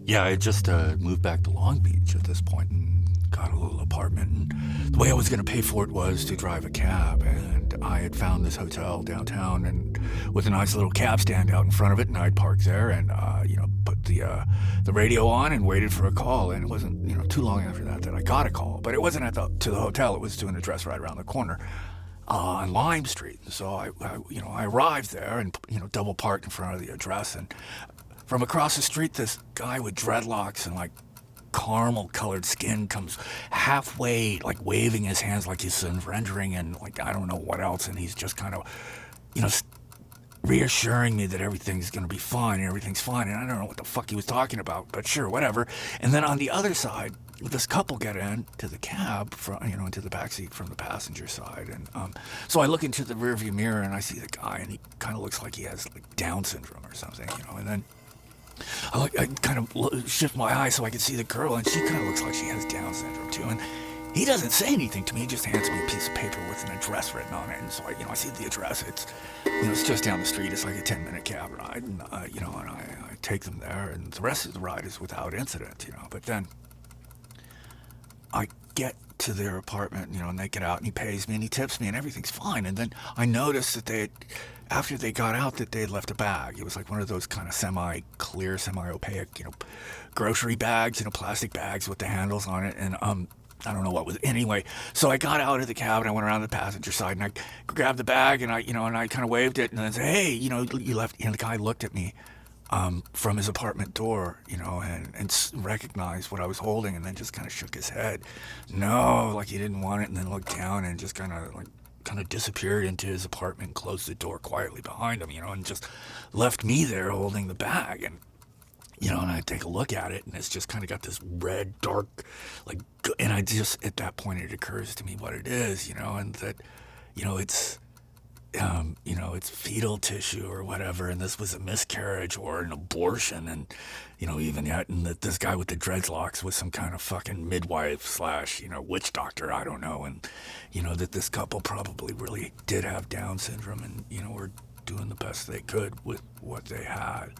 Yeah, I just moved back to Long Beach at this point and got a little apartment. And the way I was going to pay for it was to drive a cab. And I had found this hotel downtown and with a nice little cab stand out in front of it. And I'd parked there and, put the radio on and waited for a call. And it wasn't, too long after that I got a call. But it wasn't to the hotel, it was to an address right around the corner on Lime Street. And so I arrived there and, double parked in front of the address. And from across the street, this guy with dreadlocks and like caramel colored skin comes halfway, like waving his hands like he's surrendering and like I don't know what else. And he's just kind of, you know, reassuring me that everything's going to be fine and everything's fine. And I don't know what the fuck he was talking about, but sure, whatever. And then on the other side, this couple get in to the cab, into the backseat from the passenger side. And so I look into the rearview mirror and I see the guy and he kind of looks like he has like Down syndrome or something, and then I kind of shift my eyes so I can see the girl, and she kind of looks like she has Down syndrome too. And he doesn't say anything to me; he just hands me a piece of paper with an address written on it. And so I see the address. It's just down the street. It's like a 10-minute cab ride, and I take them there, and the rest of the ride is without incident. But then I get to their apartment, and they get out, and he pays me, and he tips me, and everything's fine. And then I noticed that after they got out, that they had left a bag. It was like one of those kind of semi-clear, semi-opaque, grocery bags, plastic bags with the handles on it. And I don't know what was. Anyway, so I got out of the cab and I went around the passenger side and I grabbed the bag and I kind of waved it and I said, "Hey, you left." And the guy looked at me from his apartment door, and recognized what I was holding and then just kind of shook his head. No, like he didn't want it, and then looked down and just kind of disappeared into his apartment, closed the door quietly behind him, and just left me there holding the bag. And I take a look at it, and it's just kind of got this red, dark, and I just, at that point, it occurs to me what it is, and that, it's, it's fetal tissue or whatever, and this was a miscarriage or an abortion, and, even yet, and that this guy with the dreadlocks was some kind of fucking midwife slash, witch doctor, I don't know, and, that this couple probably really did have Down syndrome and, were doing the best they could with what they had.